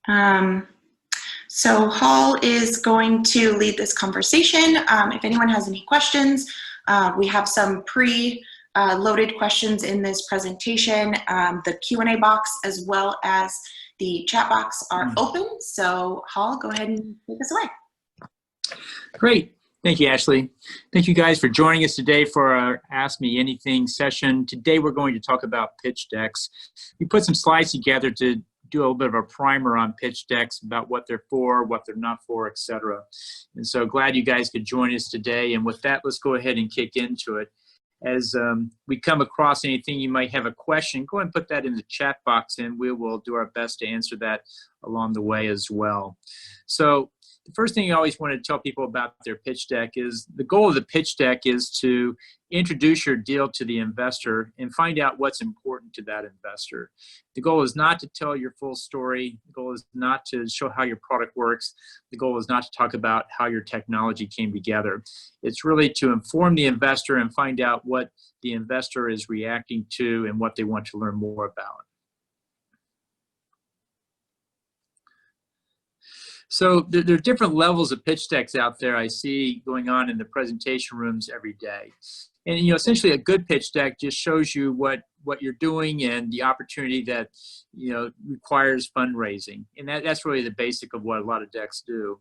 Um, so Hall is going to lead this conversation. If anyone has any questions, we have some loaded questions in this presentation. The Q&A box as well as the chat box are open. So Hall, go ahead and take us away. Great. Thank you, Ashley. Thank you guys for joining us today for our Ask Me Anything session. Today we're going to talk about pitch decks. We put some slides together to do a little bit of a primer on pitch decks about what they're for, what they're not for, etc. And so glad you guys could join us today. And with that, let's go ahead and kick into it. As we come across anything, you might have a question, go ahead and put that in the chat box and we will do our best to answer that along the way as well. So the first thing you always want to tell people about their pitch deck is the goal of the pitch deck is to introduce your deal to the investor and find out what's important to that investor. The goal is not to tell your full story. The goal is not to show how your product works. The goal is not to talk about how your technology came together. It's really to inform the investor and find out what the investor is reacting to and what they want to learn more about. So there are different levels of pitch decks out there I see going on in the presentation rooms every day. And essentially a good pitch deck just shows you what you're doing and the opportunity that requires fundraising. And that's really the basic of what a lot of decks do.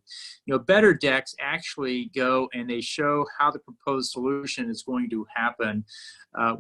Better decks actually go and they show how the proposed solution is going to happen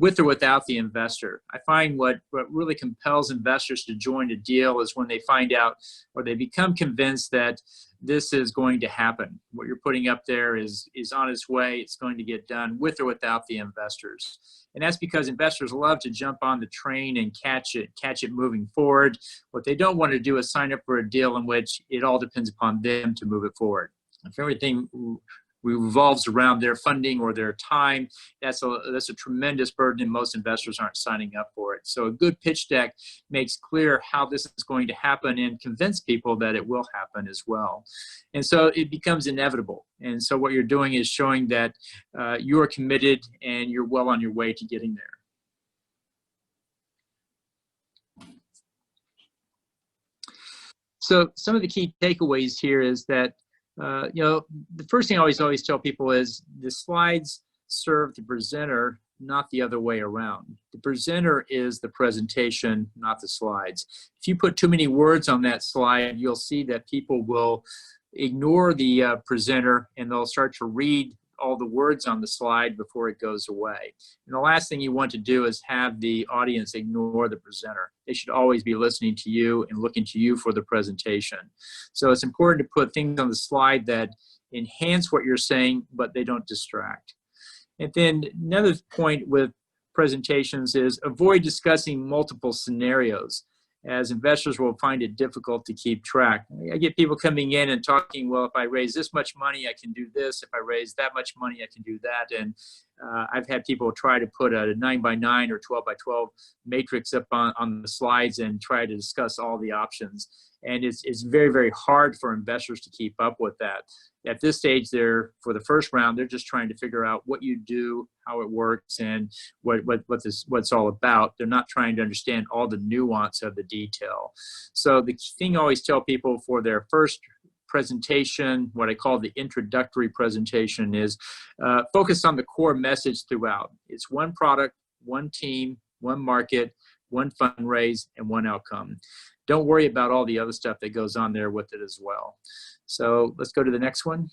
with or without the investor. I find what really compels investors to join a deal is when they find out or they become convinced that this is going to happen. What you're putting up there is on its way. It's going to get done with or without the investors. And that's because investors love to jump on the train and catch it moving forward. What they don't want to do is sign up for a deal in which it all depends upon them to move it forward. If everything revolves around their funding or their time, that's a tremendous burden and most investors aren't signing up for it. So a good pitch deck makes clear how this is going to happen and convince people that it will happen as well. And so it becomes inevitable. And so what you're doing is showing that you're committed and you're well on your way to getting there. So some of the key takeaways here is that the first thing I always tell people is the slides serve the presenter, not the other way around. The presenter is the presentation, not the slides. If you put too many words on that slide, you'll see that people will ignore the presenter and they'll start to read all the words on the slide before it goes away. And the last thing you want to do is have the audience ignore the presenter. They should always be listening to you and looking to you for the presentation. So it's important to put things on the slide that enhance what you're saying, but they don't distract. And then another point with presentations is avoid discussing multiple scenarios, as investors will find it difficult to keep track. I get people coming in and talking, well, if I raise this much money, I can do this. If I raise that much money, I can do that. And I've had people try to put a 9x9 or 12x12 matrix up on the slides and try to discuss all the options. And it's very, very hard for investors to keep up with that. At this stage, for the first round, they're just trying to figure out what you do, how it works, and what it's all about. They're not trying to understand all the nuance of the detail. So the thing I always tell people for their first presentation, what I call the introductory presentation, is focus on the core message throughout. It's one product, one team, one market, one fundraise, and one outcome. Don't worry about all the other stuff that goes on there with it as well. So let's go to the next one.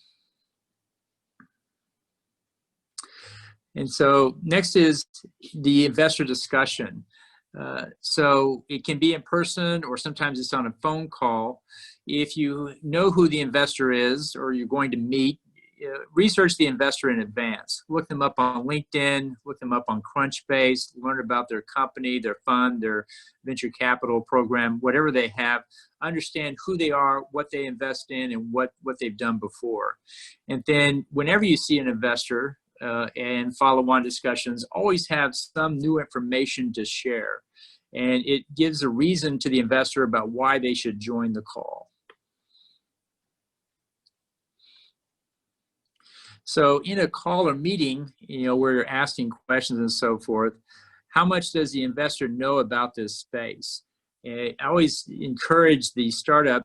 And so next is the investor discussion. So it can be in person or sometimes it's on a phone call. If you know who the investor is or you're going to meet, research the investor in advance. Look them up on LinkedIn, look them up on Crunchbase, learn about their company, their fund, their venture capital program, whatever they have. Understand who they are, what they invest in, and what they've done before. And then whenever you see an investor and follow-on discussions, always have some new information to share. And it gives a reason to the investor about why they should join the call. So in a call or meeting, where you're asking questions and so forth, how much does the investor know about this space? I always encourage the startup,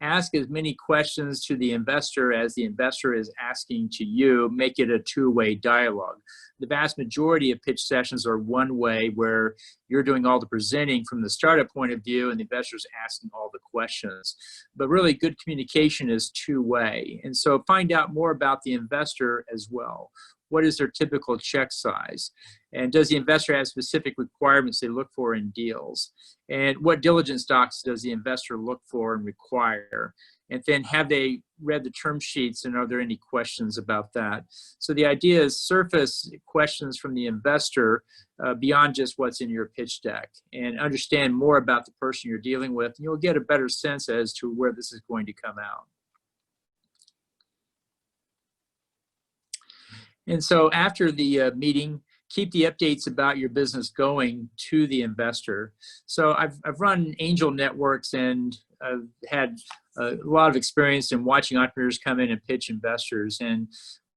ask as many questions to the investor as the investor is asking to you. Make it a two-way dialogue. The vast majority of pitch sessions are one way, where you're doing all the presenting from the startup point of view and the investor's asking all the questions. But really good communication is two-way. And so find out more about the investor as well. What is their typical check size? And does the investor have specific requirements they look for in deals? And what diligence docs does the investor look for and require? And then have they read the term sheets, and are there any questions about that? So the idea is surface questions from the investor beyond just what's in your pitch deck, and understand more about the person you're dealing with. And you'll get a better sense as to where this is going to come out. And so after the meeting, keep the updates about your business going to the investor. So I've run angel networks, and I've had a lot of experience in watching entrepreneurs come in and pitch investors. And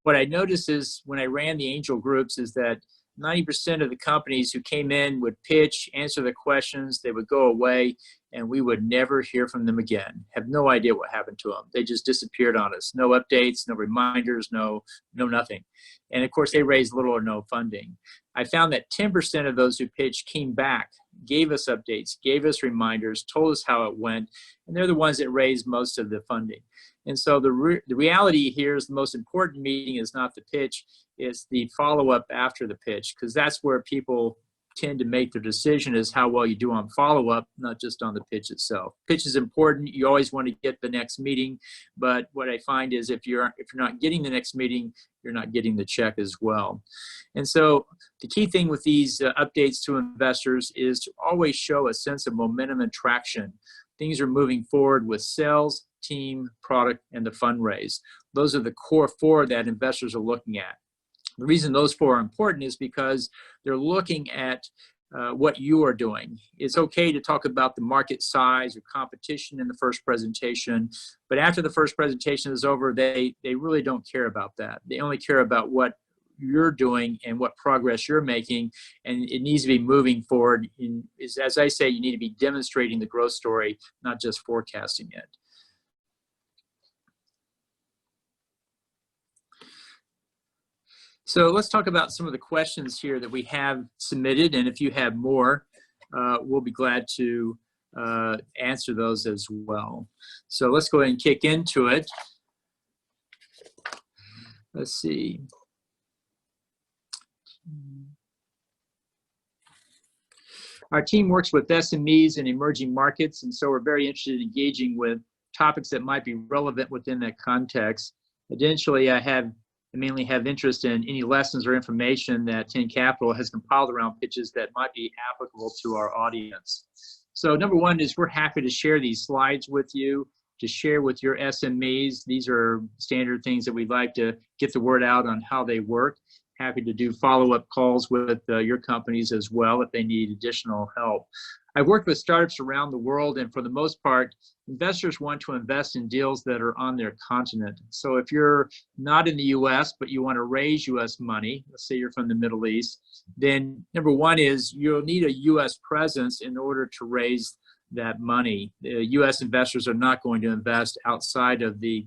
what I noticed is when I ran the angel groups is that 90% of the companies who came in would pitch, answer the questions, they would go away, and we would never hear from them again. Have no idea what happened to them. They just disappeared on us. No updates, no reminders, no nothing. And of course, they raised little or no funding. I found that 10% of those who pitched came back, gave us updates, gave us reminders, told us how it went, and they're the ones that raised most of the funding. And so the reality here is the most important meeting is not the pitch, it's the follow-up after the pitch, because that's where people tend to make their decision, is how well you do on follow-up, not just on the pitch itself. Pitch is important. You always want to get the next meeting, but what I find is if you're not getting the next meeting, you're not getting the check as well. And so the key thing with these updates to investors is to always show a sense of momentum and traction. Things are moving forward with sales, team, product, and the fundraise. Those are the core four that investors are looking at. The reason those four are important is because they're looking at what you are doing. It's okay to talk about the market size or competition in the first presentation, but after the first presentation is over, they really don't care about that. They only care about what you're doing and what progress you're making, and it needs to be moving forward. As I say, you need to be demonstrating the growth story, not just forecasting it. So let's talk about some of the questions here that we have submitted, and if you have more, we'll be glad to answer those as well. So let's go ahead and kick into it. Let's see. Our team works with SMEs in emerging markets, and so we're very interested in engaging with topics that might be relevant within that context. Additionally, I mainly have interest in any lessons or information that 10 Capital has compiled around pitches that might be applicable to our audience. So number one is we're happy to share these slides with you, to share with your SMEs. These are standard things that we'd like to get the word out on how they work. Happy to do follow-up calls with your companies as well if they need additional help. I've worked with startups around the world, and for the most part, investors want to invest in deals that are on their continent. So if you're not in the US, but you want to raise US money, let's say you're from the Middle East, then number one is you'll need a US presence in order to raise that money. The US investors are not going to invest outside of the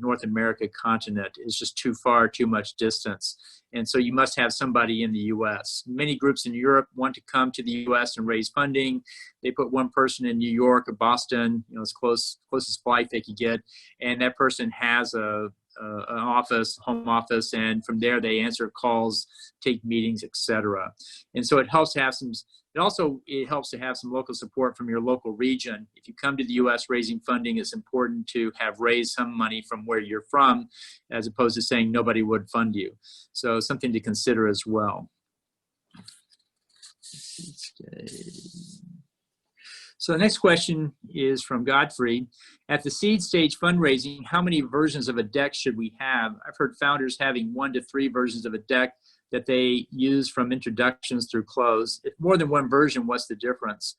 North America continent. It's just too far, too much distance. And so you must have somebody in the US. Many groups in Europe want to come to the US and raise funding. They put one person in New York or Boston, as closest flight they could get, and that person has an office, home office, and from there they answer calls, take meetings, etc. And so it helps to have some. It helps to have some local support from your local region. If you come to the U.S. raising funding, it's important to have raised some money from where you're from, as opposed to saying nobody would fund you. So something to consider as well. So the next question is from Godfrey. At the seed stage fundraising, how many versions of a deck should we have? I've heard founders having 1 to 3 versions of a deck that they use from introductions through close. If more than one version, what's the difference?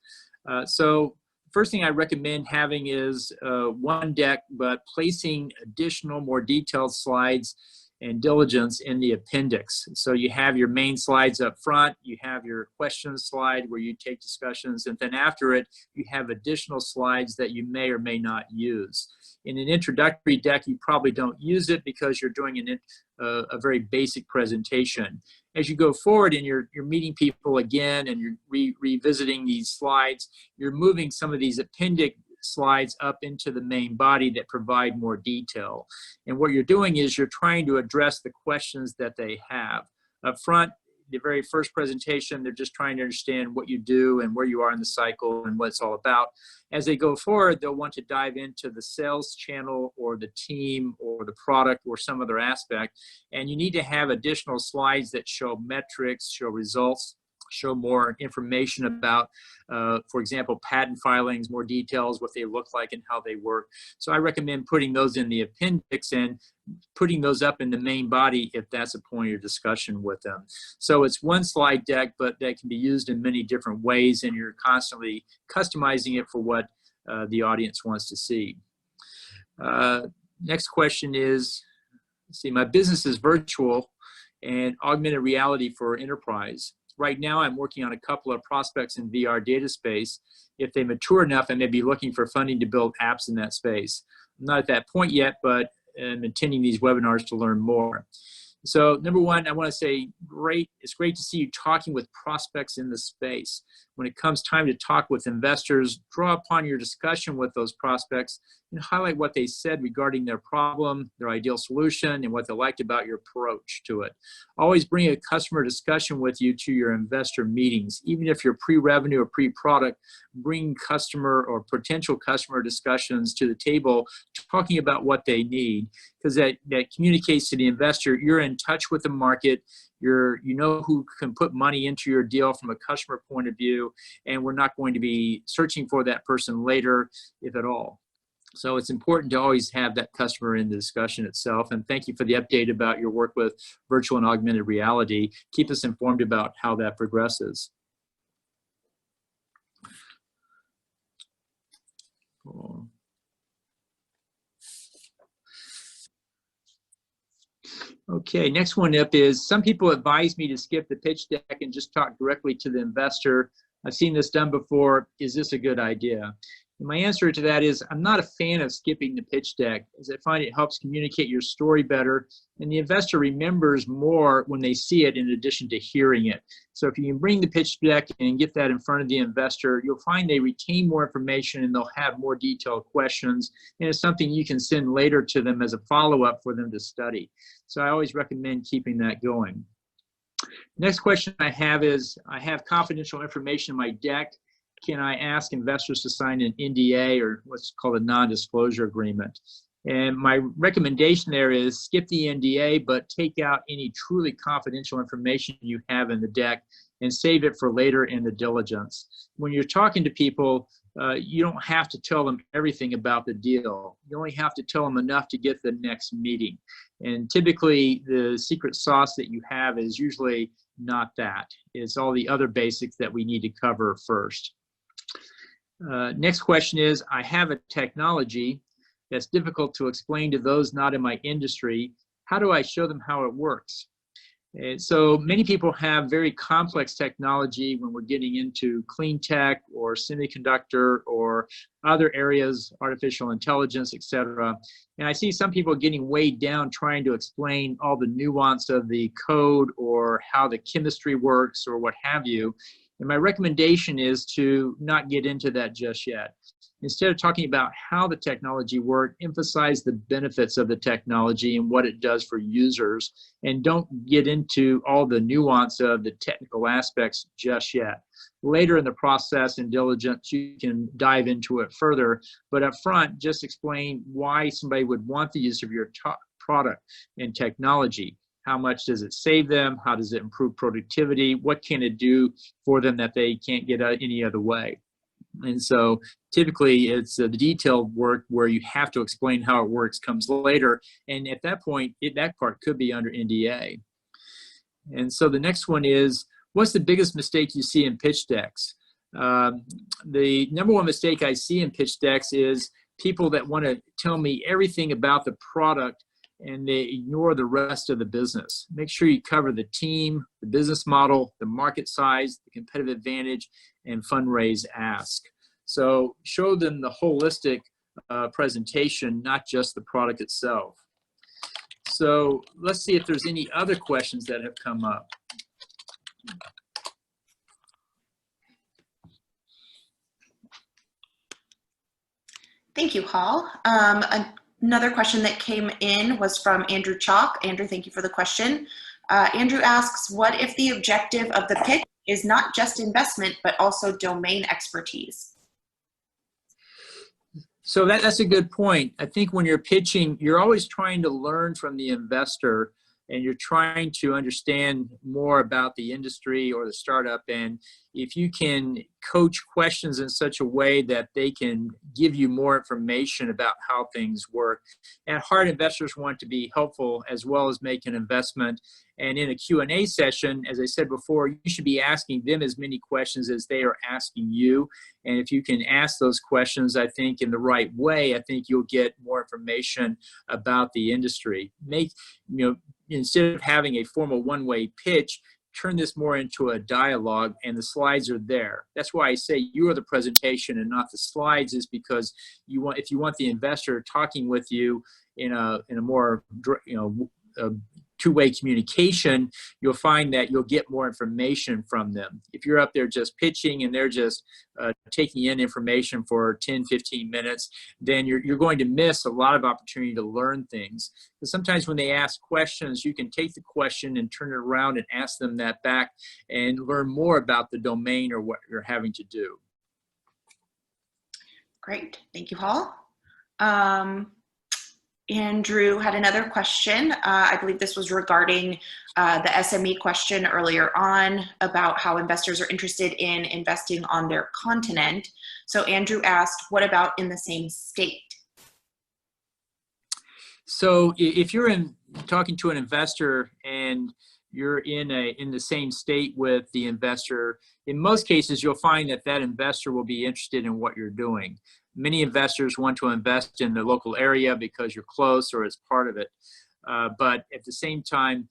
So first thing I recommend having is one deck, but placing additional, more detailed slides and diligence in the appendix. So you have your main slides up front, you have your questions slide where you take discussions, and then after it, you have additional slides that you may or may not use. In an introductory deck, you probably don't use it because you're doing a very basic presentation. As you go forward and you're meeting people again and you're revisiting these slides, you're moving some of these appendix slides up into the main body that provide more detail. And what you're doing is you're trying to address the questions that they have. Up front, the very first presentation, they're just trying to understand what you do and where you are in the cycle and what it's all about. As they go forward, they'll want to dive into the sales channel or the team or the product or some other aspect. And you need to have additional slides that show metrics, show results, show more information about, for example, patent filings, more details, what they look like and how they work. So I recommend putting those in the appendix and putting those up in the main body if that's a point of your discussion with them. So it's one slide deck, but that can be used in many different ways, and you're constantly customizing it for what the audience wants to see. Next question is, let's see, my business is virtual and augmented reality for enterprise. Right now, I'm working on a couple of prospects in VR data space. If they mature enough, I may be looking for funding to build apps in that space. I'm not at that point yet, but I'm attending these webinars to learn more. So number one, I want to say it's great to see you talking with prospects in the space. When it comes time to talk with investors, draw upon your discussion with those prospects and highlight what they said regarding their problem, their ideal solution, and what they liked about your approach to it. Always bring a customer discussion with you to your investor meetings. Even if you're pre-revenue or pre-product, bring customer or potential customer discussions to the table, talking about what they need, because that communicates to the investor you're in touch with the market, you know who can put money into your deal from a customer point of view, and we're not going to be searching for that person later, if at all. So it's important to always have that customer in the discussion itself. And thank you for the update about your work with virtual and augmented reality. Keep us informed about how that progresses. Cool. Okay, next one up is, some people advise me to skip the pitch deck and just talk directly to the investor. I've seen this done before. Is this a good idea? And my answer to that is, I'm not a fan of skipping the pitch deck, as I find it helps communicate your story better, and the investor remembers more when they see it in addition to hearing it. So if you can bring the pitch deck and get that in front of the investor, you'll find they retain more information and they'll have more detailed questions, and it's something you can send later to them as a follow-up for them to study. So I always recommend keeping that going. Next question I have is, I have confidential information in my deck. Can I ask investors to sign an NDA, or what's called a non-disclosure agreement? And my recommendation there is skip the NDA, but take out any truly confidential information you have in the deck and save it for later in the diligence. When you're talking to people, you don't have to tell them everything about the deal. You only have to tell them enough to get the next meeting. And typically, the secret sauce that you have is usually not that. It's all the other basics that we need to cover first. Next question is, I have a technology that's difficult to explain to those not in my industry. How do I show them how it works? And so many people have very complex technology when we're getting into clean tech or semiconductor or other areas, artificial intelligence, etc. And I see some people getting weighed down trying to explain all the nuance of the code or how the chemistry works or what have you. And my recommendation is to not get into that just yet. Instead of talking about how the technology works, emphasize the benefits of the technology and what it does for users, and don't get into all the nuance of the technical aspects just yet. Later in the process and diligence, you can dive into it further, but up front, just explain why somebody would want the use of your product and technology. How much does it save them? How does it improve productivity? What can it do for them that they can't get any other way? And so typically it's the detailed work where you have to explain how it works comes later. And at that point, that part could be under NDA. And so the next one is, what's the biggest mistake you see in pitch decks? The number one mistake I see in pitch decks is people that want to tell me everything about the product and they ignore the rest of the business. Make sure you cover the team, the business model, the market size, the competitive advantage, and fundraise ask. So show them the holistic presentation, not just the product itself. So let's see if there's any other questions that have come up. Thank you, Hall. Another question that came in was from Andrew Chalk. Andrew, thank you for the question. Andrew asks, what if the objective of the pitch is not just investment, but also domain expertise? So that's a good point. I think when you're pitching, you're always trying to learn from the investor, and you're trying to understand more about the industry or the startup. And if you can coach questions in such a way that they can give you more information about how things work. At heart, investors want to be helpful as well as make an investment. And in a Q&A session, as I said before, you should be asking them as many questions as they are asking you. And if you can ask those questions, I think, in the right way, I think you'll get more information about the industry. Instead of having a formal one-way pitch, turn this more into a dialogue, and the slides are there. That's why I say you are the presentation and not the slides, is because if you want the investor talking with you in a more two-way communication, you'll find that you'll get more information from them. If you're up there just pitching and they're just taking in information for 10, 15 minutes, then you're going to miss a lot of opportunity to learn things. Because sometimes when they ask questions, you can take the question and turn it around and ask them that back and learn more about the domain or what you're having to do. Great, thank you, Hall. Andrew had another question. I believe this was regarding the SME question earlier on about how investors are interested in investing on their continent. So Andrew asked, what about in the same state? So if you're talking to an investor and you're in the same state with the investor, in most cases, you'll find that that investor will be interested in what you're doing. Many investors want to invest in the local area because you're close or as part of it. But at the same time,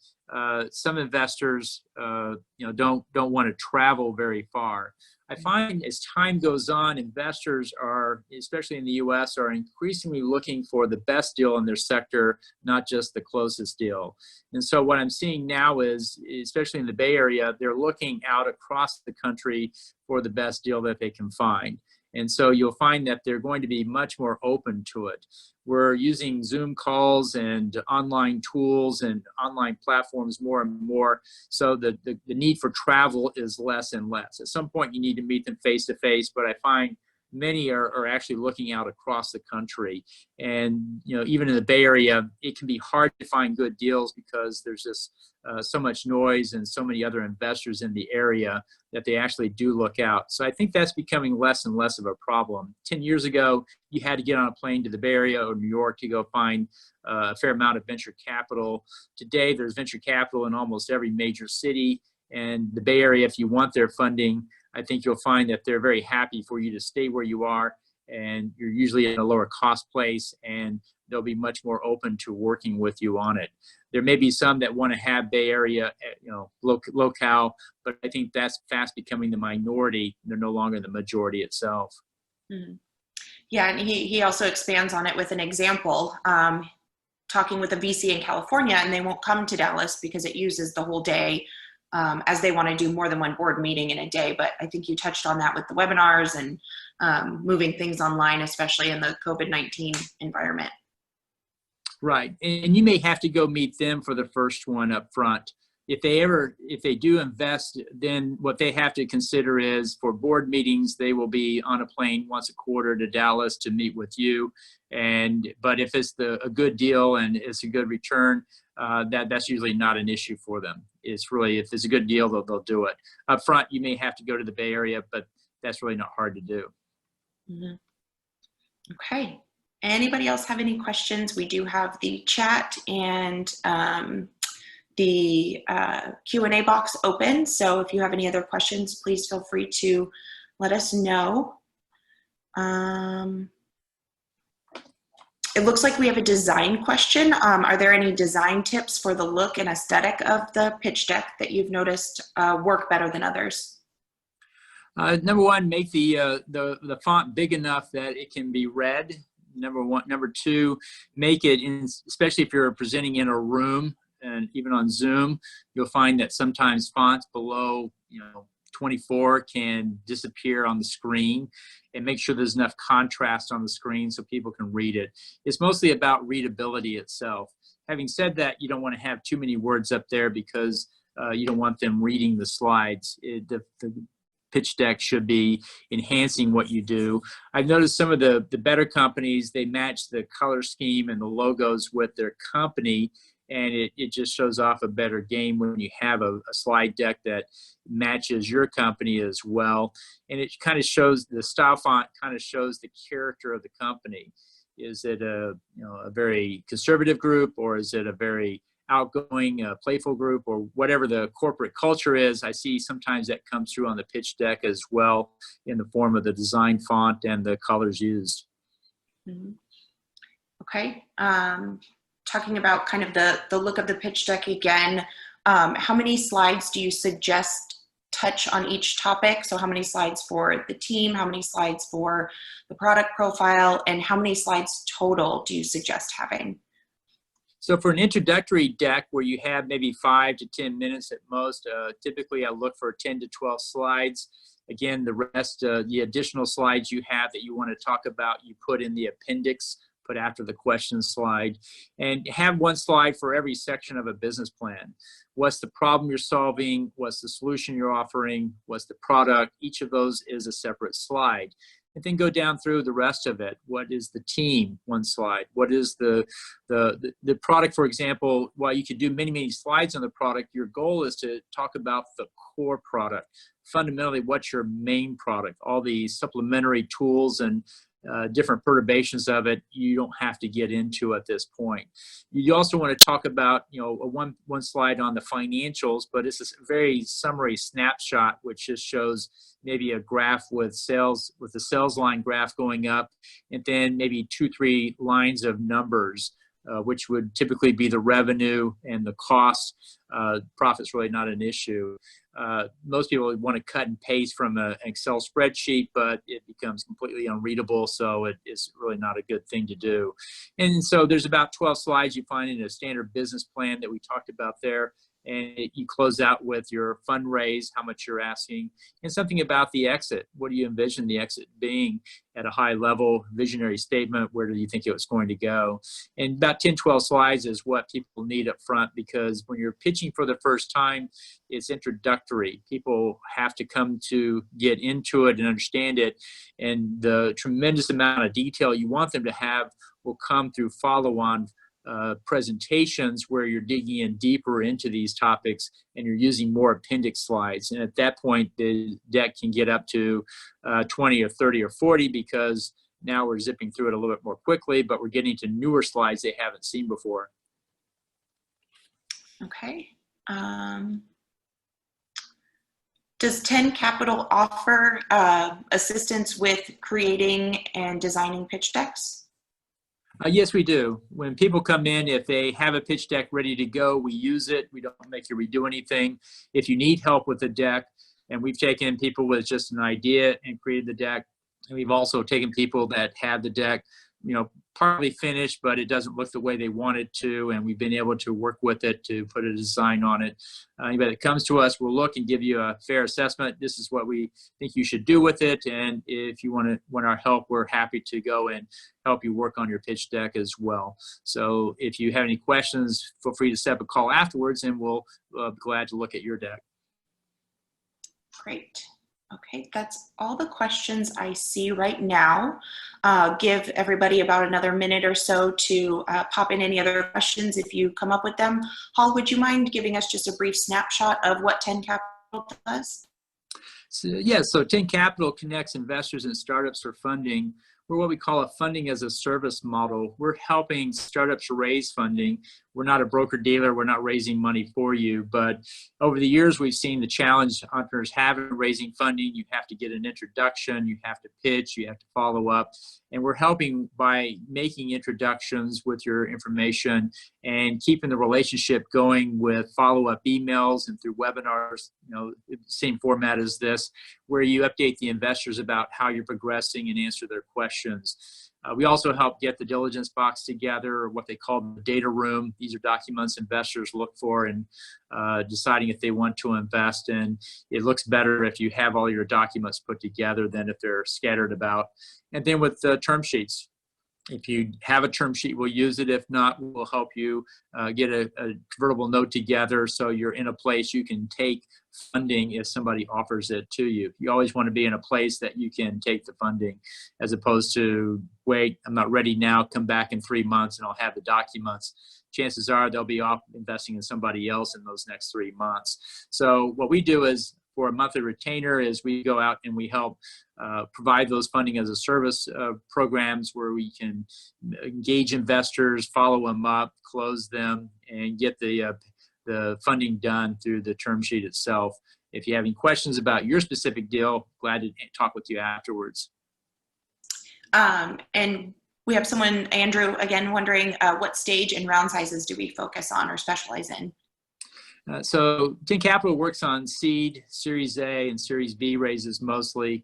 some investors don't want to travel very far. I find as time goes on, investors are, especially in the US, are increasingly looking for the best deal in their sector, not just the closest deal. And so what I'm seeing now is, especially in the Bay Area, they're looking out across the country for the best deal that they can find. And so you'll find that they're going to be much more open to it. We're using Zoom calls and online tools and online platforms more and more. So the need for travel is less and less. At some point, you need to meet them face to face, but I find many are actually looking out across the country. And even in the Bay Area, it can be hard to find good deals because there's just so much noise and so many other investors in the area that they actually do look out. So I think that's becoming less and less of a problem. 10 years ago, you had to get on a plane to the Bay Area or New York to go find a fair amount of venture capital. Today, there's venture capital in almost every major city. And the Bay Area, if you want their funding, I think you'll find that they're very happy for you to stay where you are, and you're usually in a lower cost place, and they'll be much more open to working with you on it. There may be some that want to have Bay Area, locale, but I think that's fast becoming the minority. They're no longer the majority itself. Mm-hmm. Yeah, and he also expands on it with an example, talking with a VC in California, and they won't come to Dallas because it uses the whole day, as they want to do more than one board meeting in a day. But I think you touched on that with the webinars and moving things online, especially in the COVID-19 environment. Right, and you may have to go meet them for the first one up front. If they do invest, then what they have to consider is for board meetings, they will be on a plane once a quarter to Dallas to meet with you. But if it's a good deal and it's a good return, that's usually not an issue for them. It's really, if it's a good deal, they'll do it. Up front, you may have to go to the Bay Area, but that's really not hard to do. Mm-hmm. Okay. Anybody else have any questions? We do have the chat and the Q&A box open. So if you have any other questions, please feel free to let us know. It It looks like we have a design question. Are there any design tips for the look and aesthetic of the pitch deck that you've noticed work better than others? Number one, make the font big enough that it can be read. Number one. Number two, make it, especially if you're presenting in a room and even on Zoom, you'll find that sometimes fonts below 24 can disappear on the screen, and make sure there's enough contrast on the screen so people can read it. It's mostly about readability itself. Having said that, you don't want to have too many words up there because you don't want them reading the slides. The pitch deck should be enhancing what you do. I've noticed some of the better companies, they match the color scheme and the logos with their company, and it just shows off a better game when you have a slide deck that matches your company as well. And it kind of shows, the style font kind of shows the character of the company. Is it a very conservative group, or is it a very outgoing, playful group, or whatever the corporate culture is? I see sometimes that comes through on the pitch deck as well in the form of the design font and the colors used. Mm-hmm. Okay. Talking about kind of the look of the pitch deck again, how many slides do you suggest touch on each topic? So how many slides for the team, how many slides for the product profile, and how many slides total do you suggest having? So for an introductory deck where you have maybe 5 to 10 minutes at most, typically I look for 10 to 12 slides. Again, the rest, the additional slides you have that you want to talk about, you put in the appendix, put after the question slide, and have one slide for every section of a business plan. What's the problem you're solving? What's the solution you're offering? What's the product? Each of those is a separate slide. And then go down through the rest of it. What is the team? One slide. What is the product, for example? While you could do many, many slides on the product, your goal is to talk about the core product. Fundamentally, what's your main product? All the supplementary tools and different perturbations of it, you don't have to get into at this point. You also want to talk about, one slide on the financials, but it's a very summary snapshot, which just shows maybe a graph with sales, with the sales line graph going up, and then maybe 2-3 lines of numbers, which would typically be the revenue and the cost. Profit's really not an issue. Most people want to cut and paste from an Excel spreadsheet, but it becomes completely unreadable, so it is really not a good thing to do. And so there's about 12 slides you find in a standard business plan that we talked about there. And you close out with your fundraise, how much you're asking, and something about the exit. What do you envision the exit being at a high level, visionary statement? Where do you think it was going to go? And about 10, 12 slides is what people need up front, because when you're pitching for the first time, it's introductory. People have to come to get into it and understand it. And the tremendous amount of detail you want them to have will come through follow-on presentations where you're digging in deeper into these topics and you're using more appendix slides. And at that point, the deck can get up to 20 or 30 or 40, because now we're zipping through it a little bit more quickly, but we're getting to newer slides they haven't seen before. Okay. Does 10 Capital offer assistance with creating and designing pitch decks? Yes, we do. When people come in, if they have a pitch deck ready to go, we use it. We don't make you redo anything. If you need help with the deck, and we've taken people with just an idea and created the deck, and we've also taken people that had the deck, partly finished, but it doesn't look the way they want it to, and we've been able to work with it to put a design on it. Anybody that comes to us, we'll look and give you a fair assessment. This is what we think you should do with it, and if you want our help, we're happy to go and help you work on your pitch deck as well. So if you have any questions, feel free to set up a call afterwards, and we'll be glad to look at your deck. Great. Okay, that's all the questions I see right now. Give everybody about another minute or so to pop in any other questions if you come up with them. Hall, would you mind giving us just a brief snapshot of what 10 Capital does? So 10 Capital connects investors and startups for funding we're what we call a funding as a service model. We're helping startups raise funding. We're not a broker dealer. We're not raising money for you. But over the years, we've seen the challenge entrepreneurs have in raising funding. You have to get an introduction. You have to pitch. You have to follow up. And we're helping by making introductions with your information and keeping the relationship going with follow-up emails and through webinars, same format as this, where you update the investors about how you're progressing and answer their questions. We also help get the diligence box together, or what they call the data room. These are documents investors look for in deciding if they want to invest. And it looks better if you have all your documents put together than if they're scattered about. And then with the term sheets. If you have a term sheet, we'll use it. If not, we'll help you get a convertible note together so you're in a place you can take funding if somebody offers it to you. You always want to be in a place that you can take the funding, as opposed to, wait, I'm not ready now, come back in 3 months and I'll have the documents. Chances are they'll be off investing in somebody else in those next 3 months. So what we do is, for a monthly retainer, is we go out and we help provide those funding as a service programs where we can engage investors, follow them up, close them, and get the funding done through the term sheet itself. If you have any questions about your specific deal, glad to talk with you afterwards. And we have someone, Andrew, again, wondering what stage and round sizes do we focus on or specialize in? So 10 Capital works on seed, Series A, and Series B raises mostly.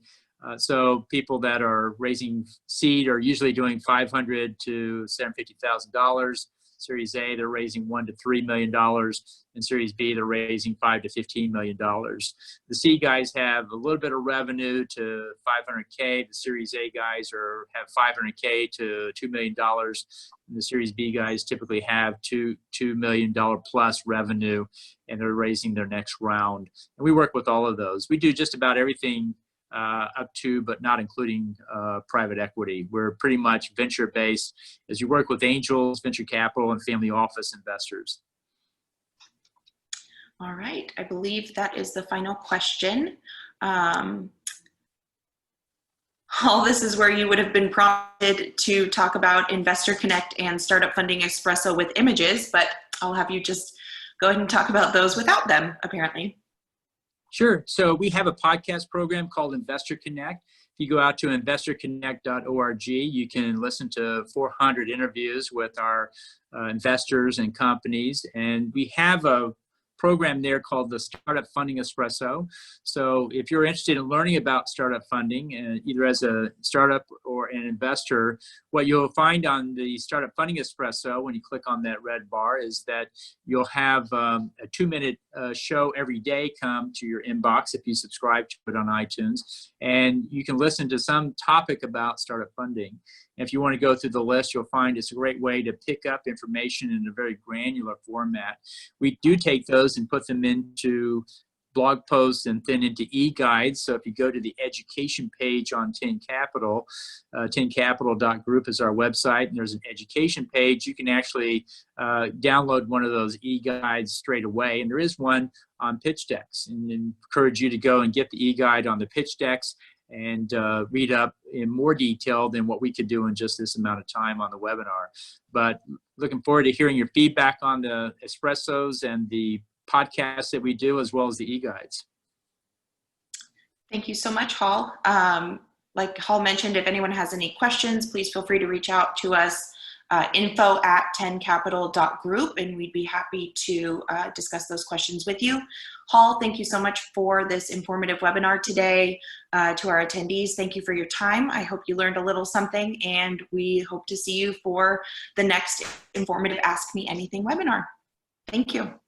So people that are raising seed are usually doing $500,000 to $750,000. Series A, they're raising $1 to $3 million. And Series B, they're raising $5 to $15 million. The C guys have a little bit of revenue to $500K. The Series A guys have $500K to $2 million. And the Series B guys typically have $2 million plus revenue, and they're raising their next round. And we work with all of those. We do just about everything up to, but not including private equity. We're pretty much venture-based, as you work with angels, venture capital, and family office investors. All right, I believe that is the final question. All this is where you would have been prompted to talk about Investor Connect and Startup Funding Espresso with images, but I'll have you just go ahead and talk about those without them, apparently. Sure. So we have a podcast program called Investor Connect. If you go out to investorconnect.org, you can listen to 400 interviews with our investors and companies. And we have a program there called the Startup Funding Espresso. So if you're interested in learning about startup funding, either as a startup or an investor, what you'll find on the Startup Funding Espresso, when you click on that red bar, is that you'll have a 2-minute show every day come to your inbox if you subscribe to it on iTunes. And you can listen to some topic about startup funding. If you want to go through the list, you'll find it's a great way to pick up information in a very granular format. We do take those and put them into blog posts and then into e-guides. So if you go to the education page on 10 Capital, 10capital.group is our website, and there's an education page. You can actually download one of those e-guides straight away. And there is one on pitch decks, and encourage you to go and get the e-guide on the pitch decks and read up in more detail than what we could do in just this amount of time on the webinar. But looking forward to hearing your feedback on the espressos and the podcasts that we do, as well as the e-guides. Thank you so much, Hall. Like Hall mentioned, if anyone has any questions, please feel free to reach out to us, info@10capital.group, and we'd be happy to discuss those questions with you. Hall, thank you so much for this informative webinar today. To our attendees, thank you for your time. I hope you learned a little something, and we hope to see you for the next informative Ask Me Anything webinar. Thank you.